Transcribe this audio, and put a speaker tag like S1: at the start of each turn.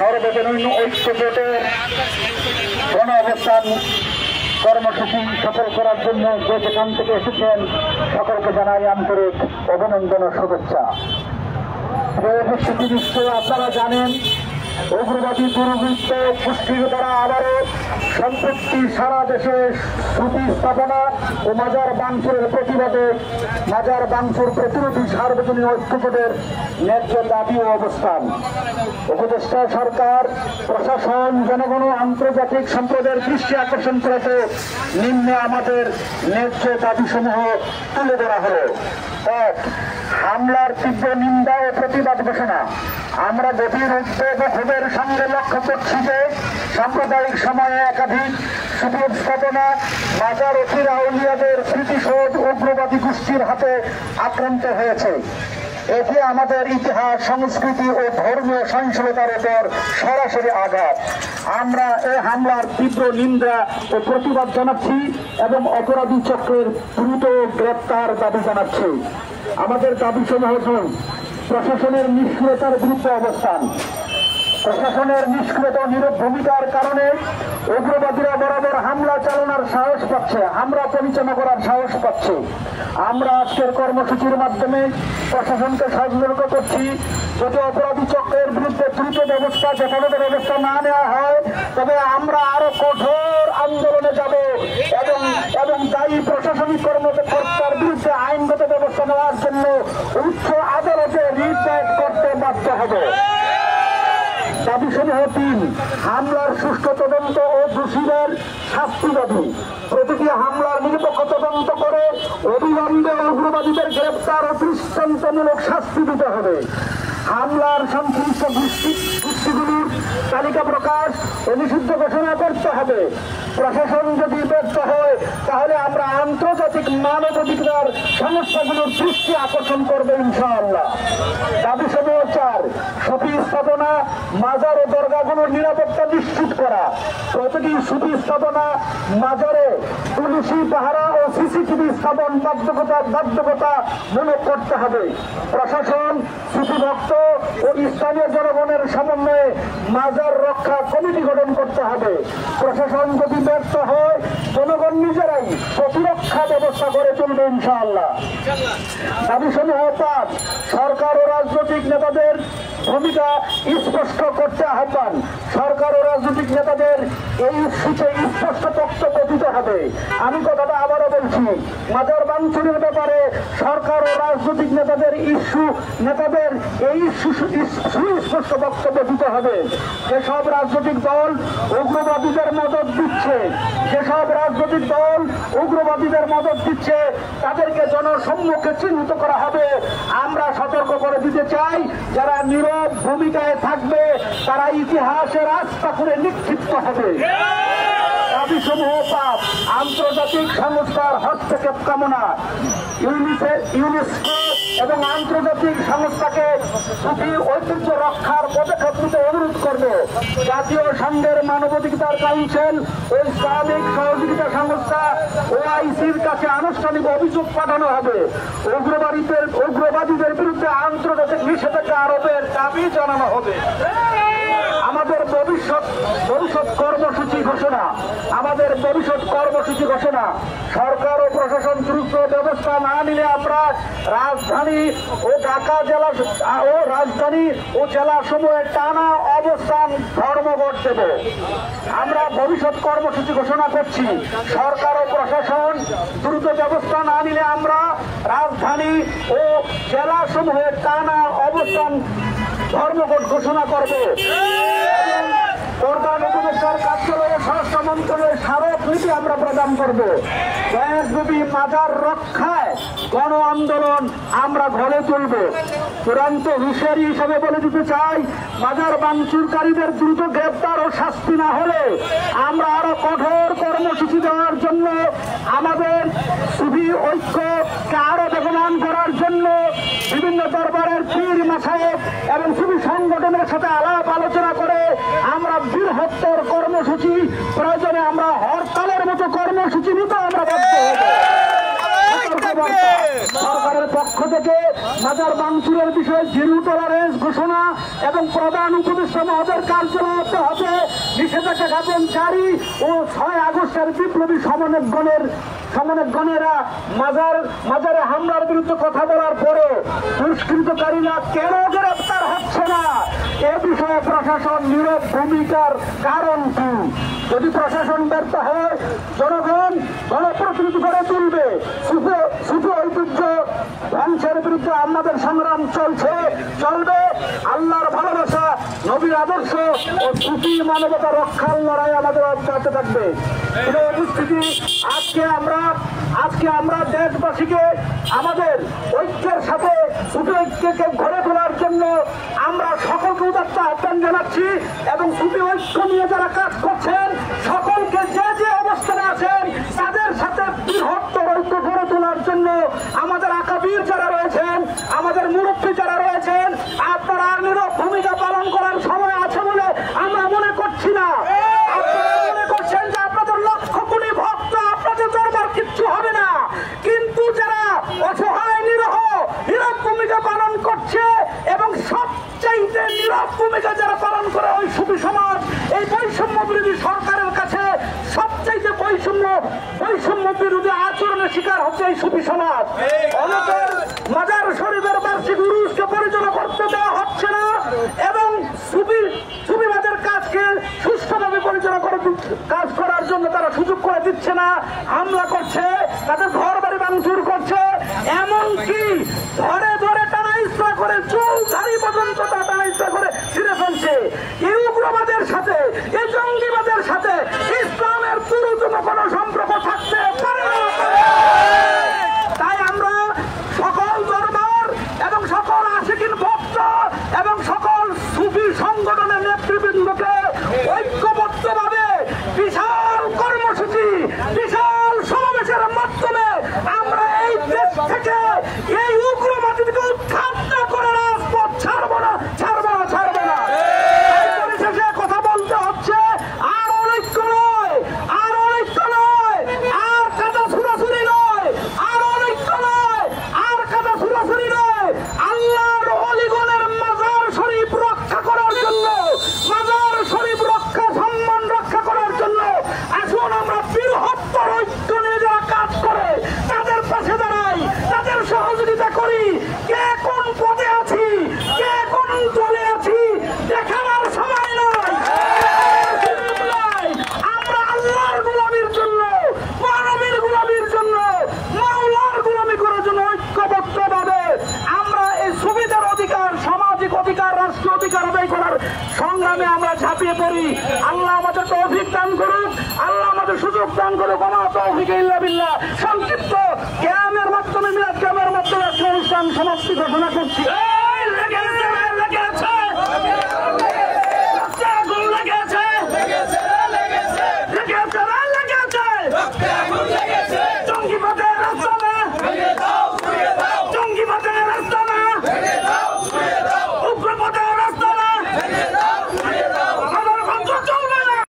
S1: সর্বজনীন ঐক্য জোটের গণ অবস্থান কর্মসূচি সফল করার জন্য যে যেখান থেকে এসেছেন সকলকে জানাই আন্তরিক অভিনন্দন ও শুভেচ্ছা। নিশ্চয় আপনারা জানেন, উগ্রবাদী দুর্বৃত্ত গোষ্ঠীর দ্বারা আবারও সম্পত্তি সারা দেশে শ্রুতি স্থাপনা ও মাজার ভাঙচুরের প্রতিবাদে মাজার ভাঙচুর প্রতিরোধী সার্বজনীন ঐক্যজোটের ন্যায্য দাবি ও অবস্থান। উপদেষ্টা সরকার, প্রশাসন, জনগণ ও আন্তর্জাতিক সম্প্রদায়ের দৃষ্টি আকর্ষণ করেছে নিম্নে আমাদের ন্যায্য দাবিসমূহ তুলে ধরা হল। এক, হামলার তীব্র নিন্দা ও প্রতিবাদ ঘোষণা। আমরা গভীর উদ্বেগ ও ক্ষোভের সঙ্গে লক্ষ্য করছি যে সাম্প্রদায়িক সময়ে একাধিক সুযোগ স্থাপনা মাজার ও পীর আউলিয়াদের স্মৃতিসৌধ উগ্রবাদী গোষ্ঠীর হাতে আক্রান্ত হয়েছে। এটি আমাদের ইতিহাস, সংস্কৃতি ও ধর্মীয় সহিংসতার উপর সরাসরি আঘাত। আমরা এই হামলার তীব্র নিন্দা ও প্রতিবাদ জানাচ্ছি এবং অপরাধী চক্রের দ্রুত গ্রেপ্তার দাবি জানাচ্ছি। আমাদের দাবি সমূহ হল: প্রশাসনের নিষ্ক্রিয়তার বিরুদ্ধে অবস্থান। প্রশাসনের নিষ্ক্রিয়তা ও নীরব ভূমিকার কারণে উগ্রবাদীরা বরাবর হামলা চালানোর সাহস পাচ্ছে, হামলা পরিচালনা করার সাহস পাচ্ছে। আমরা আজকের কর্মসূচির মাধ্যমে প্রশাসনকে সতর্ক করছি, যদি অপরাধী চক্রের বিরুদ্ধে দ্রুত ব্যবস্থা, যথাযথ ব্যবস্থা না নেওয়া হয় তবে আমরা আরো কঠোর আন্দোলনে যাব এবং দায়ী প্রশাসনিক কর্মকর্তার বিরুদ্ধে আইনগত ব্যবস্থা নেওয়ার জন্য উচ্চ আদালতে রিট করতে বাধ্য হবে। দাবি সমূহ: ৩, হামলার সুষ্ঠু তদন্ত ও দোষীদের শাস্তি দাবি। প্রতিটি হামলার নিরপেক্ষ তদন্ত করে অবিলম্বে উগ্রবাদীদের গ্রেপ্তার ও দৃষ্টান্তমূলক শাস্তি দিতে হবে। হামলার সংশ্লিষ্ট গোষ্ঠীগুলির তালিকা প্রকাশ ও নিষিদ্ধ ঘোষণা করতে হবে। প্রশাসন যদি ব্যর্থ হয় তাহলে আমরা আন্তর্জাতিক মানবাধিকার সংস্থাগুলোর দৃষ্টি আকর্ষণ করবে ইনশাআল্লাহ। দাবি সমূহ: ৪, সুফি স্থাপনা, মাজার ও দরগাগুলোর নিরাপত্তা নিশ্চিত করা। প্রতিটি সুফি স্থাপনা, মাজারে পুলিশি পাহারা ও সিসিটিভি স্থাপন বাধ্যতামূলক করতে হবে। প্রশাসন, সুফি ভক্ত ও স্থানীয় জনগণের সমন্বয়ে মাজার রক্ষা কমিটি গঠন করতে হবে। প্রশাসন যদি ব্যর্থ হয় জনগণ নিজেরাই প্রতিরক্ষা ব্যবস্থা করে তুলবে ইনশাআল্লাহ। দাবি সমূহ: ৫, সরকার ও রাজনৈতিক নেতাদের ভূমিকা স্পষ্ট করতে আহ্বান। সরকার ও রাজনৈতিক নেতাদের এই ইস্যুতে স্পষ্ট বক্তব্য দিতে হবে। আমি কথাটা আবারও বলছি, মাজার ভাঙচুরের ব্যাপারে সরকার ও রাজনৈতিক নেতাদের এই সুস্পষ্ট বক্তব্য দিতে হবে। যেসব রাজনৈতিক দল উগ্রবাদীদের মদত দিচ্ছে তাদেরকে জনসম্মুখে চিহ্নিত করা হবে। আমরা সতর্ক করে দিতে চাই, যারা নীরব ভূমিকায় থাকবে তারা ইতিহাসের আস্থা করে নিক্ষিপ্ত হবে। দাবি সমূহ: ৫, আন্তর্জাতিক সংস্থার হস্তক্ষেপ কামনা। ইউনেস্কো এবং আন্তর্জাতিক সংস্থাকে সুফি ঐতিহ্য রক্ষার পদক্ষেপ নিতে অনুরোধ করব। জাতীয় সংঘের মানবাধিকার কাউন্সিল ও ইসলামিক সহযোগিতা সংস্থা OICর কাছে আনুষ্ঠানিক অভিযোগ পাঠানো হবে। উগ্রবাদীদের বিরুদ্ধে আন্তর্জাতিক নিষেধাজ্ঞা আরোপের দাবি জানানো হবে। আমাদের ভবিষ্যৎ কর্মসূচি ঘোষণা। সরকার ও প্রশাসন দ্রুত ব্যবস্থা না নিলে আমরা রাজধানী ও জেলা সমূহে টানা অবস্থান ধর্মঘট দেব। আমরা ভবিষ্যৎ কর্মসূচি ঘোষণা করছি। সরকার ও প্রশাসন দ্রুত ব্যবস্থা না নিলে আমরা রাজধানী ও জেলা সমূহে টানা অবস্থান ধর্মঘট ঘোষণা করব। প্রধান উপদেষ্টার কার্যালয়ে স্বরাষ্ট্র মন্ত্রণালয়ের স্মারকলিপি আমরা প্রদান করব। দেশব্যাপী মাজার রক্ষায় গণ আন্দোলন আমরা গড়ে তুলব। চূড়ান্ত হুঁশিয়ারি হিসেবে বলে দিতে চাই, মাজার ভাঙচুরকারীদের দ্রুত গ্রেপ্তার ও শাস্তি না হলে আমরা আরো কঠোর কর্মসূচি দেওয়ার জন্য, আমাদের সুফি ঐক্যকে আরো বেগবান করার জন্য বিভিন্ন দরবারের পীর মাশায়েখ এবং সুফি সংগঠনের সাথে আলাপ আলোচনা করে আমরা বৃহত্তর কর্মসূচি, প্রয়োজনে আমরা হরতালের মতো কর্মসূচি নিতে আমরা বাধ্য হব। সরকারের পক্ষ থেকে মাজার ভাঙচুরের বিষয়ে জিরো টলারেন্স ঘোষণা এবং প্রধান উপদেষ্টা মহোদয়ের কার্যালয় হতে নিষেধাজ্ঞা জ্ঞাপন জারি ও 6 আগস্টের বিপ্লবী সমন্বয়কগণেরা মাজারে হামলার বিরুদ্ধে কথা বলার পরে দুষ্কৃতকারীরা কেন গ্রেফতার হচ্ছে না, এ বিষয়ে প্রশাসন নীরব ভূমিকার কারণ কি? যদি প্রশাসন ব্যর্থ হয়, জনগণ গণপ্রতিনিধি করে তুলবে। সুফি ঐতিহ্য ধ্বংসের বিরুদ্ধে আমাদের সংগ্রাম চলবে। আল্লাহর ভালোবাসা, নবীর আদর্শ ও সুফি মানবতা রক্ষার লড়াই আমাদের অব্যাহত থাকবে। উপস্থিতি, আজকে আমরা দেশবাসীকে আমাদের ঐক্যের সাথে সুফি ঐক্যকে গড়ে তোলার জন্য আমরা সকলকে উদাত্ত আহ্বান জানাচ্ছি এবং সুফি ঐক্য নিয়ে যারা কাজ করছেন সকলকে যে অবস্থানে আছেন তাদের সাথে বৃহত্তর ঐক্য গড়ে তোলার জন্য আমাদের আকাবির যারা রয়েছেন, আমাদের মুরব্বী যারা রয়েছেন, আপনারা নীরব ভূমিকা পালন করার সময় আছে বলে আমরা মনে করছি না। আপনারা মনে করছেন যে আপনাদের লক্ষ কোটি ভক্ত, আপনাদের দরবার কিচ্ছু হবে না, কিন্তু যারা অসহায় নীরব ভূমিকা পালন করছে এবং সবচাইতে নীরব ভূমিকা যারা পালন করে ওই সুফি সমাজ, এই বৈষম্য বিরোধী সরকারের কাছে সবচাইতে বৈষম্য বিরোধী আচরণের শিকার হচ্ছে এই সুফি সমাজ। অনেকের মাজার শরীফের বার্ষিক উরুসকে পরিচালনা করতে দেওয়া হচ্ছে না এবং সুফিবাদের কাজকে সুষ্ঠুভাবে পরিচালনা কাজ করার জন্য তারা সুযোগ করে দিচ্ছে না, হামলা করছে, তাদের ঘর বাড়ি ভাঙচুর করছে, এমনকি ধরে টানা ইচ্ছা করে চৌধারি পর্যন্ত টানা ইচ্ছা করে ছিঁড়ে ফেলছে। এই উগ্রবাদের সাথে, এই জঙ্গিবাদের সাথে ইসলামের পুরোতম কোনো সম্পর্ক থাকতে পারে না। তাই আমরা সকল দরবার এবং সকল আশিকিন ভক্ত এবং সকল সুফি সংগঠনের নেতৃবৃন্দকে ঐক্যবদ্ধভাবে বিশাল কর্মসূচি, বিশাল সমাবেশের মাধ্যমে আমরা এই দেশ থেকে এই উগ্রবাদীকে উৎখাত করে রাজপথ ছাড়বো না। পরিশেষে কথা বলতে হচ্ছে, আর ঐক্য নয়, আর কাদা ছুড়াছুড়ি নয়, আর কাদা ছুড়াছুড়ি নয়। আল্লাহর অলিগণের মাজার শরীফ রক্ষা করার জন্য, মাজার শরীফ সম্মান রক্ষা করার জন্য আসুন আমরা বৃহত্তর ঐক্য নিয়ে যারা কাজ করে তাদের পাশে দাঁড়াই, তাদের সহযোগিতা করি। কে কোন পদে আছি, কে কোন দলে আছি দেখার সময় নয়। আমরা আল্লাহর গোলামীর জন্য, মানবীর গোলামীর জন্য, মাওলার গোলামী করার জন্য ঐক্যবদ্ধভাবে আমরা এই সুবিধার অধিকার, সামাজিক অধিকার, রাষ্ট্রীয় অধিকার আদায় করার সংগ্রামে আমরা ঝাঁপিয়ে পড়ি। আল্লাহ আমাদের তৌফিক দান করুক, আল্লাহ আমাদের সুযোগ দান করুক। ওমা তৌফিক ইল্লা বিল্লাহ। সংক্ষিপ্ত জ্ঞানের মাধ্যমে, মিলাদ জ্ঞানের মাধ্যমে অনুষ্ঠান সমাপ্তি ঘোষণা করছি।